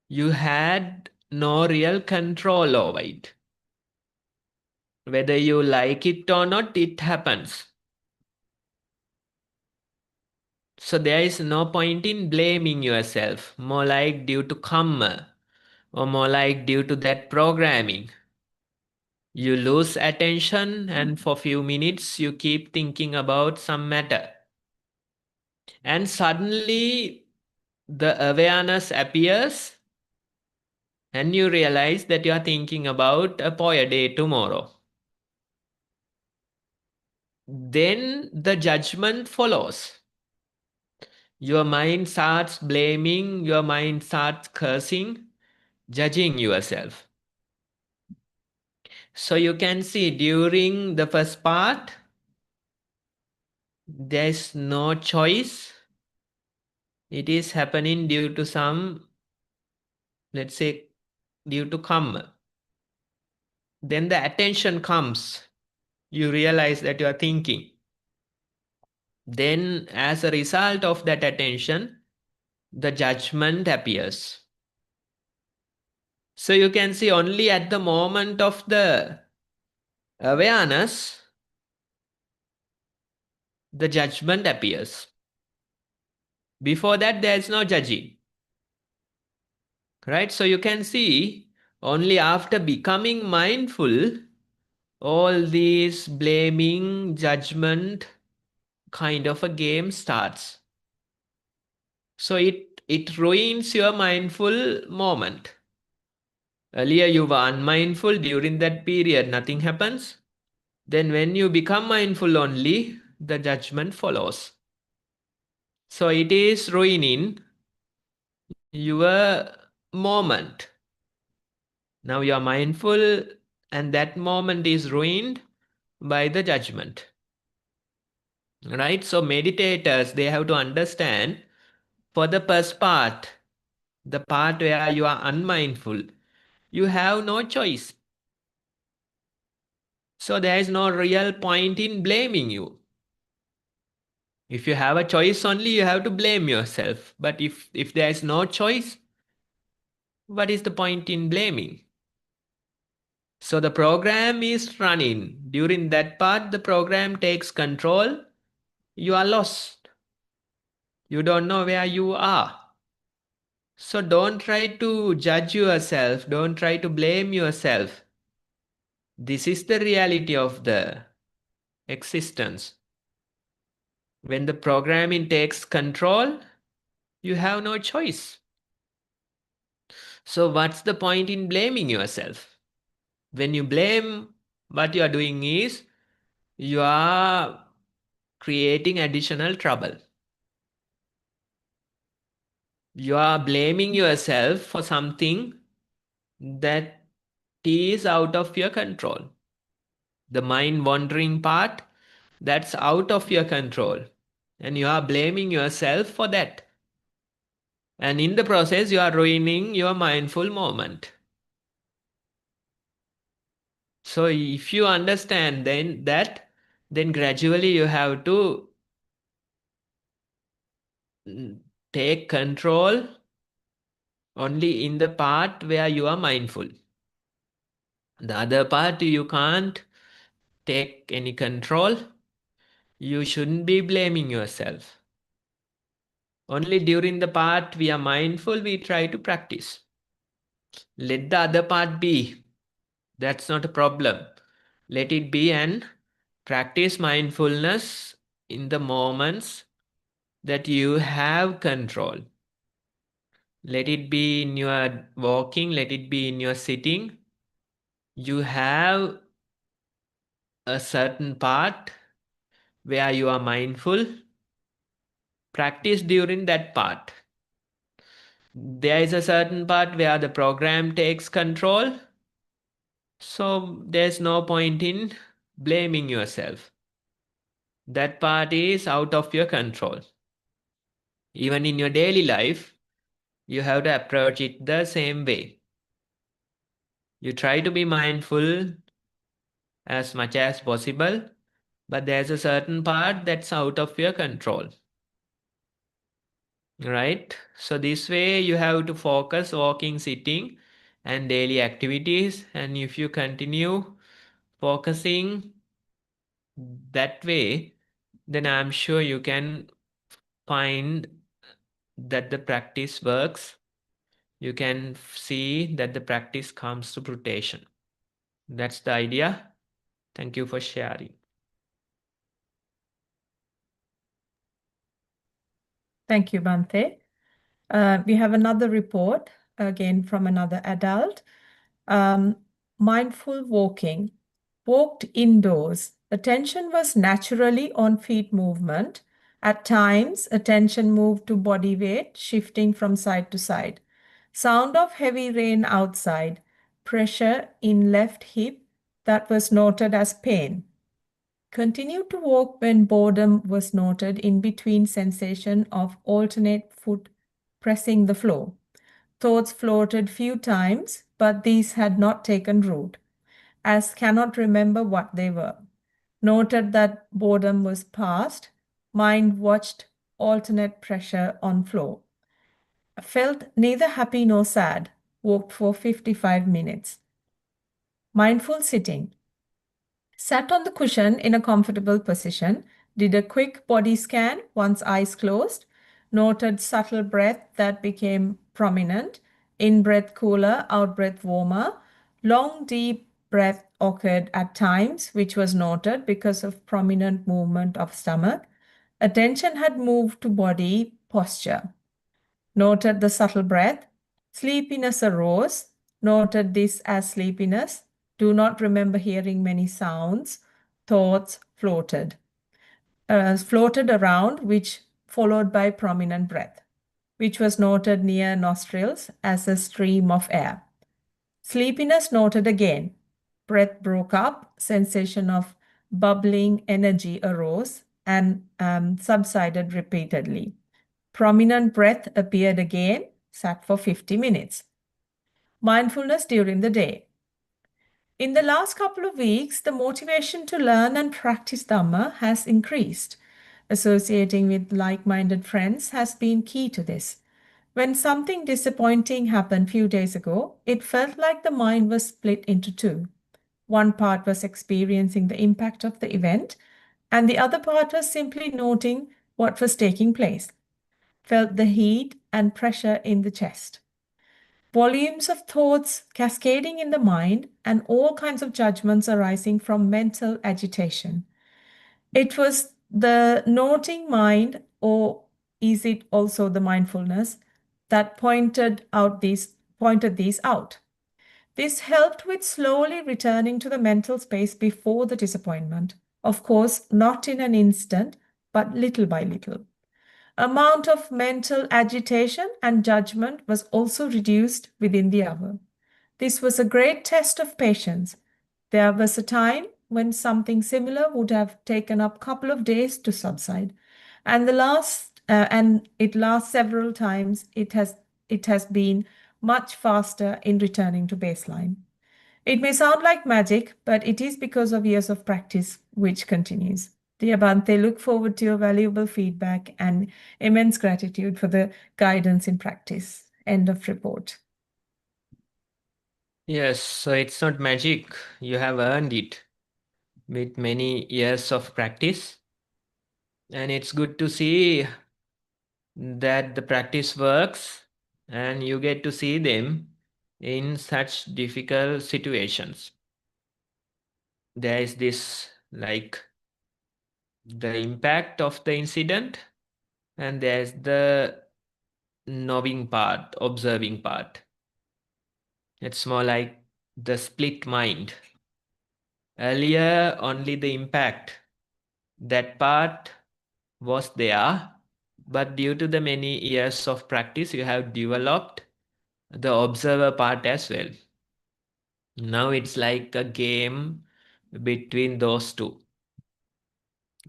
you had no real control over it. Whether you like it or not, it happens. So there is no point in blaming yourself, more like due to karma, or more like due to that programming. You lose attention, and for few minutes you keep thinking about some matter. And suddenly the awareness appears, and you realize that you are thinking about a poya day tomorrow. Then the judgment follows. Your mind starts blaming, your mind starts cursing, judging yourself. So you can see during the first part, there's no choice. It is happening due to some, let's say, due to karma. Then the attention comes. You realize that you are thinking. Then as a result of that attention, the judgment appears. So you can see only at the moment of the awareness, the judgment appears. Before that, there is no judging. Right? So you can see only after becoming mindful, all these blaming, judgment kind of a game starts. So it ruins your mindful moment. Earlier you were unmindful, during that period nothing happens. Then when you become mindful only, the judgment follows. So it is ruining your moment. Now you are mindful and that moment is ruined by the judgment. Right? So meditators, they have to understand for the first part, the part where you are unmindful, you have no choice. So there is no real point in blaming you. If you have a choice only, you have to blame yourself. But if there is no choice, what is the point in blaming? So the program is running. During that part, the program takes control. You are lost. You don't know where you are. So don't try to judge yourself. Don't try to blame yourself. This is the reality of the existence. When the programming takes control, you have no choice. So what's the point in blaming yourself? When you blame, what you are doing is you are creating additional trouble. You are blaming yourself for something that is out of your control. The mind wandering part, that's out of your control. And you are blaming yourself for that. And in the process, you are ruining your mindful moment. So if you understand then gradually you have to take control only in the part where you are mindful. The other part you can't take any control. You shouldn't be blaming yourself. Only during the part we are mindful, we try to practice. Let the other part be. That's not a problem. Let it be and practice mindfulness in the moments that you have control. Let it be in your walking, let it be in your sitting. You have a certain part where you are mindful. Practice during that part. There is a certain part where the program takes control. So there's no point in blaming yourself. That part is out of your control. Even in your daily life, you have to approach it the same way. You try to be mindful as much as possible, but there's a certain part that's out of your control. Right? So this way you have to focus walking, sitting and daily activities. And if you continue focusing that way, then I'm sure you can find that the practice works. You can see that the practice comes to fruition. That's the idea. Thank you for sharing. Thank you, Bhante. We have another report, again from another adult. Mindful walking. Walked indoors. Attention was naturally on feet movement. At times, attention moved to body weight, shifting from side to side. Sound of heavy rain outside. Pressure in left hip that was noted as pain. Continued to walk when boredom was noted in between sensation of alternate foot pressing the floor. Thoughts floated few times, but these had not taken root, as cannot remember what they were. Noted that boredom was past, mind watched alternate pressure on floor. Felt neither happy nor sad, walked for 55 minutes. Mindful sitting. Sat on the cushion in a comfortable position, did a quick body scan, once eyes closed, noted subtle breath that became prominent, in-breath cooler, out-breath warmer. Long, deep breath occurred at times, which was noted because of prominent movement of stomach. Attention had moved to body posture. Noted the subtle breath. Sleepiness arose. Noted this as sleepiness. Do not remember hearing many sounds. Thoughts floated. Floated around, which followed by prominent breath, which was noted near nostrils as a stream of air. Sleepiness noted again. Breath broke up. Sensation of bubbling energy arose and subsided repeatedly. Prominent breath appeared again, sat for 50 minutes. Mindfulness during the day. In the last couple of weeks, the motivation to learn and practice Dhamma has increased. Associating with like-minded friends has been key to this. When something disappointing happened a few days ago, it felt like the mind was split into two. One part was experiencing the impact of the event, and the other part was simply noting what was taking place. Felt the heat and pressure in the chest. Volumes of thoughts cascading in the mind and all kinds of judgments arising from mental agitation. It was the noting mind, or is it also the mindfulness, that pointed these out. This helped with slowly returning to the mental space before the disappointment. Of course, not in an instant, but little by little. Amount of mental agitation and judgment was also reduced within the hour. This was a great test of patience. There was a time when something similar would have taken up a couple of days to subside, and it lasts several times. It has been much faster in returning to baseline. It may sound like magic, but it is because of years of practice which continues. Dear Bhante, look forward to your valuable feedback and immense gratitude for the guidance in practice. End of report. Yes, so it's not magic. You have earned it with many years of practice. And it's good to see that the practice works and you get to see them in such difficult situations. There is this, like, the impact of the incident, and there's the knowing part, observing part. It's more like the split mind. Earlier, only the impact, that part was there, but due to the many years of practice, you have developed the observer part as well. Now it's like a game between those two.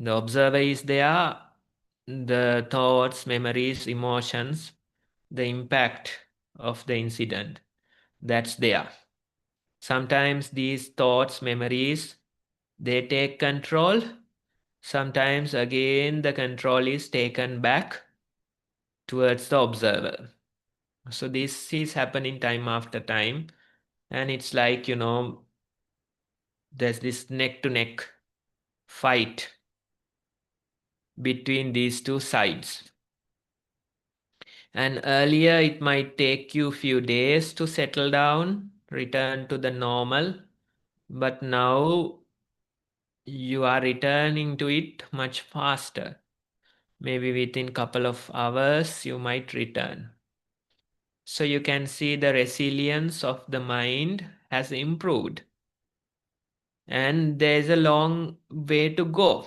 The observer is there, the thoughts, memories, emotions, the impact of the incident, that's there. Sometimes these thoughts, memories, they take control. Sometimes again the control is taken back towards the observer. So this is happening time after time, and it's like, there's this neck to neck fight between these two sides. And earlier it might take you few days to settle down, return to the normal, but now you are returning to it much faster. Maybe within couple of hours you might return. So you can see the resilience of the mind has improved. And there's a long way to go.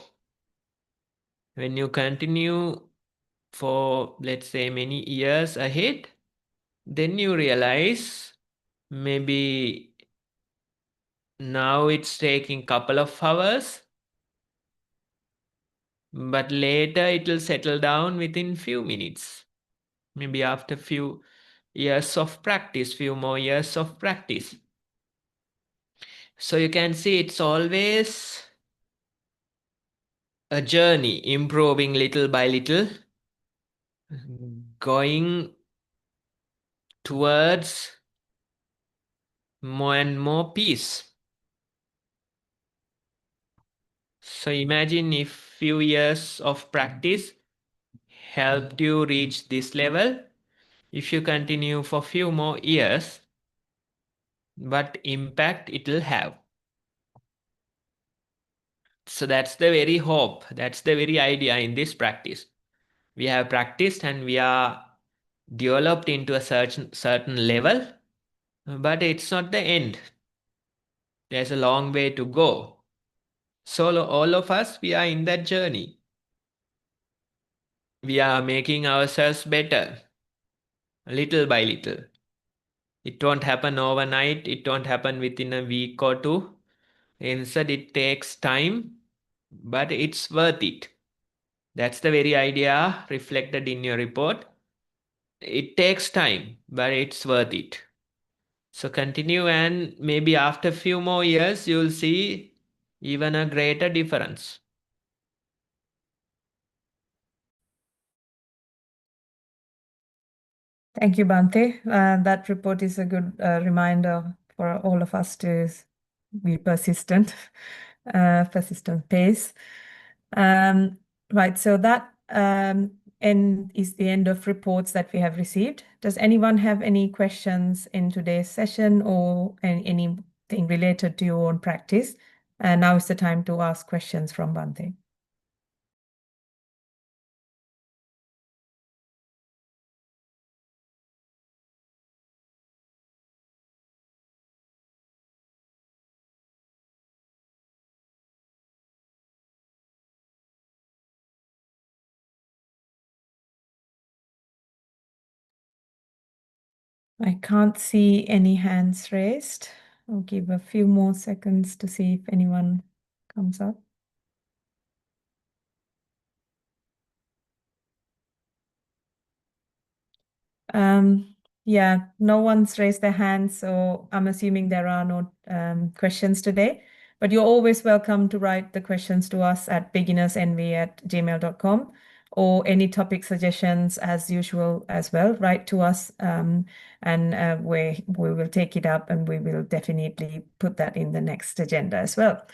When you continue for, let's say, many years ahead, then you realize maybe now it's taking couple of hours, but later it will settle down within few minutes. Maybe after few years of practice, few more years of practice. So you can see it's always a journey, improving little by little, going towards more and more peace. So imagine if few years of practice helped you reach this level. If you continue for few more years, what impact it will have. So that's the very hope, that's the very idea in this practice. We have practiced and we are developed into a certain level, but it's not the end. There's a long way to go. So all of us, we are in that journey. We are making ourselves better, little by little. It won't happen overnight. It won't happen within a week or two. Instead, it takes time, but it's worth it. That's the very idea reflected in your report. It takes time, but it's worth it. So continue, and maybe after a few more years, you'll see even a greater difference. Thank you, Bhante. That report is a good reminder for all of us to be persistent, persistent pace. Right, so that is the end of reports that we have received. Does anyone have any questions in today's session or anything related to your own practice? Now is the time to ask questions from Bhante. I can't see any hands raised. I'll give a few more seconds to see if anyone comes up. Yeah, no one's raised their hand, so I'm assuming there are no questions today. But you're always welcome to write the questions to us at beginnersenvy@gmail.com, or any topic suggestions as usual as well. Write to us, and we will take it up, and we will definitely put that in the next agenda as well.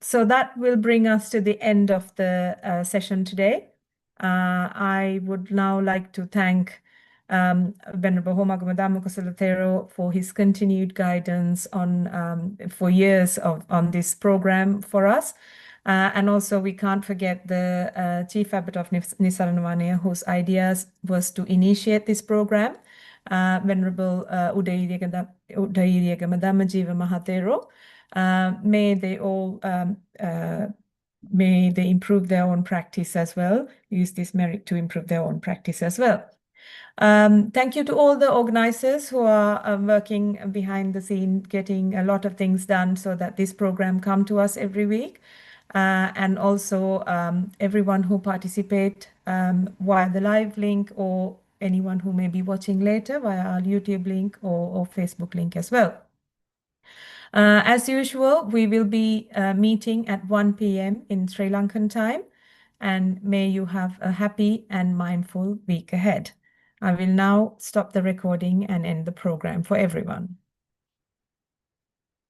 So that will bring us to the end of the session today. I would now like to thank Venerable Homagama Dhammakusala for his continued guidance on for years on this program for us. And also we can't forget the Chief Abbot of Nisaranavanaya, whose ideas was to initiate this program, Venerable Udayiriyagama Dhammajiva Mahatero. May they all may they improve their own practice as well, use this merit to improve their own practice as well. Thank you to all the organizers who are working behind the scene, getting a lot of things done so that this program come to us every week. And also everyone who participate via the live link, or anyone who may be watching later via our YouTube link or Facebook link as well. As usual, we will be meeting at 1 p.m. in Sri Lankan time, and may you have a happy and mindful week ahead. I will now stop the recording and end the program for everyone.